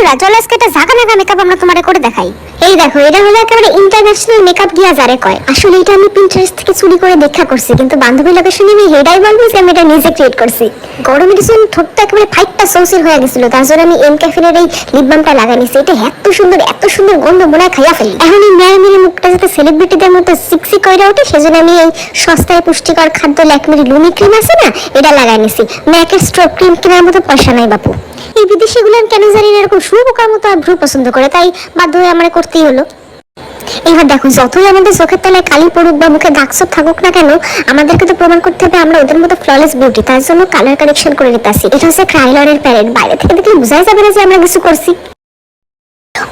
বন্ধুরা চলো আজকে একটা ঝাঁকানাকা মেকআপ আমরা তোমারে করে দেখাই। এই দেখো, এটা হলো একেবারে ইন্টারন্যাশনাল মেকআপ গিয়া যারে কয়। আসলে এটা আমি পিন্টারেস্ট থেকে চুরি করে দেখা করছি, কিন্তু বান্ধবী লোকের শুনে আমি হেডাই বলবো যে আমি এটা নিজে ক্রিয়েট করছি। গরমের জন্য ঠোঁটটা একেবারে ফাইটটা সৌসির হয়ে গেছিল, তার জন্য আমি এম ক্যাফিনের এই লিপ বামটা লাগাই নিছি। এটা এত সুন্দর গন্ধ মনে হয় খাইয়া ফেলি। এখন এই মেয়ের মুখটা যাতে সেলিব্রিটিদের মতো সিক্সি কইরা ওঠে, সেজন্য আমি এই সস্তায় পুষ্টিকর খাদ্য ল্যাকমির লুমি ক্রিম আছে না, এটা লাগাই নিছি। ম্যাকের স্ট্রোক ক্রিম কেনার মতো পয়সা নাই বাপু। এই বিদেশিগুলো কেন জানি না এরকম শুভকার মতো আর ভ্রু পছন্দ করে, তাই বাধ্য হয়ে আমার করতেই হলো। এবার দেখো, যতই আমাদের চোখের তলায় কালি পড়ুক বা মুখে দাগ ছোপ থাকুক না কেন, আমাদেরকে তো প্রমাণ করতে হবে আমরা ওদের মতো ফ্ললেস বিউটি। তার জন্য কালার কারেকশন করে নিতেছি। এটা হচ্ছে ক্রাইলরের প্যালেট। বাইরে থেকে দেখলে বোঝাই যাবে না যে আমরা কিছু করছি।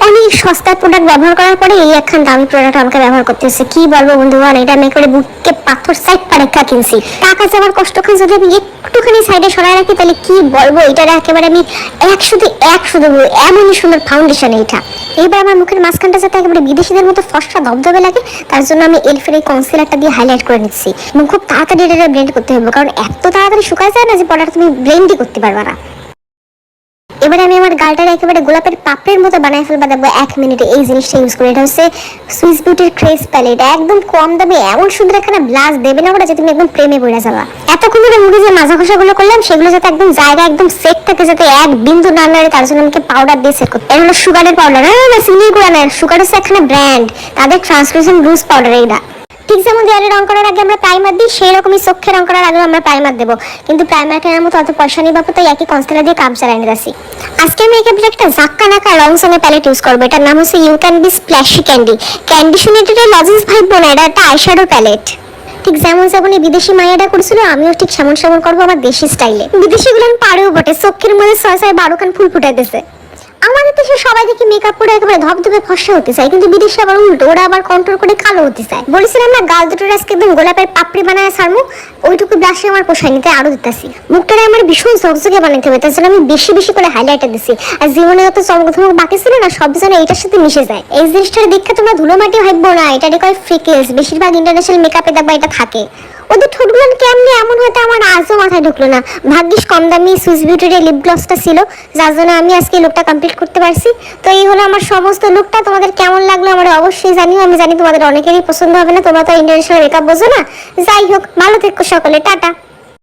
অনেক সস্তা প্রোডাক্ট ব্যবহার করার পরে এই একখান দামি প্রোডাক্ট আমাকে ব্যবহার করতে হচ্ছে। কি বলবো বন্ধুগণ, এটা আমি করে বুককে পাথর সাইড পারেখা কিনছি। টাকা যাওয়ার কষ্টখান যদি আমি একটুখানি সাইডে সরাই রাখি তাহলে কি বলবো, এটার একেবারে আমি 100 দেবো। এমনই সুন্দর ফাউন্ডেশন এইটা। এইবার আমার মুখের মাঝখানটা যাতে একেবারে বিদেশিদের মতো ফর্সা ধবধবে লাগে, তার জন্য আমি এলফের এই কনসিলারটা দিয়ে হাইলাইট করে নিচ্ছি। মুখ খুব তাড়াতাড়ি এটা ব্লেন্ড করতে হবে, কারণ এত তাড়াতাড়ি শুকায় যায় না যে পড়াটা তুমি ব্লেন্ডই করতে পারবা না। এবারে আমি আমার গালটার একেবারে গোলাপের পাপড়ির মতো বানাই ফেলবা দেখবো 1 মিনিটে। এই জিনিসটা ইউজ করে, এটা হচ্ছে সুইস বিউটির ক্রেস প্যালেট। একদম কম দামে এমন সুন্দর এখানে ব্লাশ দেবে না ওরা যে তুমি একদম প্রেমে পড়ে যাবা। এতক্ষণ ধরে মুখে যে মাজা ঘষাগুলো করলাম সেগুলো যাতে একদম জায়গা একদম সেট থাকে, যাতে এক বিন্দু না নাড়ে, তার জন্য আমাকে পাউডার দিয়ে সেট করতে। এটা হলো সুগারের পাউডার, না চিনির গুঁড়া না, সুগার হচ্ছে এখানে ব্র্যান্ড, তাদের ট্রান্সলুসেন্ট রুজ পাউডার। এইটা ঠিক যেমন দেয়ালে রং করার আগে আমরা প্রাইমার দিই, সেই রকমই চোখে রং করার আগে আমরা প্রাইমার দেবো। কিন্তু প্রাইমার কেনার মতো অত পয়সা নেই বাপু, তাই একই কনসিলার দিয়ে কাম চালাই নিতেছি। আজকে আমি একেবারে একটা ঝাঁকানাকা রং সঙ্গে প্যালেট ইউজ করবো। এটার নাম হচ্ছে you can be splashy candy. Candy শুনে এটা লজেন্স ভাইবো না, এটা একটা আইশ্যাডো প্যালেট। ঠিক যেমন এই বিদেশি মাইয়াটা করেছিল, আমিও ঠিক সেমন করবো আমার দেশি স্টাইলে। বিদেশিগুলো পারেও বটে, চোখের মধ্যে 6 12 খান ফুল ফুটাইতেছে। আমাদের দেশে সবাই দেখি মেকআপ করে একেবারে ধবধবে ফর্সা হতে চায়, কিন্তু বিদেশে আবার উল্টো, ওরা আবার কন্ট্রোল করে কালো হতে চায়। বলেছিলাম না গাল দুটোর আজকে একদম গোলাপের পাপড়ি বানায় সারমু, ওইটুকু ব্লাশে আমার পোষায় নিতে আরো দিতেছি। মুখটারে আমার ভীষণ ঝকঝকে বানাইতে হবে, তার জন্য আমি বেশি করে হাইলাইটার দিছি। আর জীবনে যত চমক ধমক বাকি ছিল না, সব যেন এইটার সাথে মিশে যায়। এই জিনিসটার দেখে তোমরা ধুলো মাটি ভাববো না, এটারে কয় ফ্রিকেলস। বেশিরভাগ ইন্টারন্যাশনাল মেকআপে দেখবা এটা থাকে। ওদের ঠোঁটগুলো কেমনি এমন হয়তো আমার আজও মাথায় ঢুকলো না। ভাগ্যিস কম দামি সুইস বিউটির লিপ গ্লসটা ছিল, যার জন্য আমি আজকে লুকটা কমপ্লিট করতে পারছি। তো এই হলো আমার সমস্ত লুকটা। তোমাদের কেমন লাগলো আমার অবশ্যই জানিও। আমি জানি তোমাদের অনেকেরই পছন্দ হবে না, তোমরা তো ইন্টারন্যাশনাল মেকআপ বোঝো না। যাই হোক, ভালো থেকো সকলে, টাটা।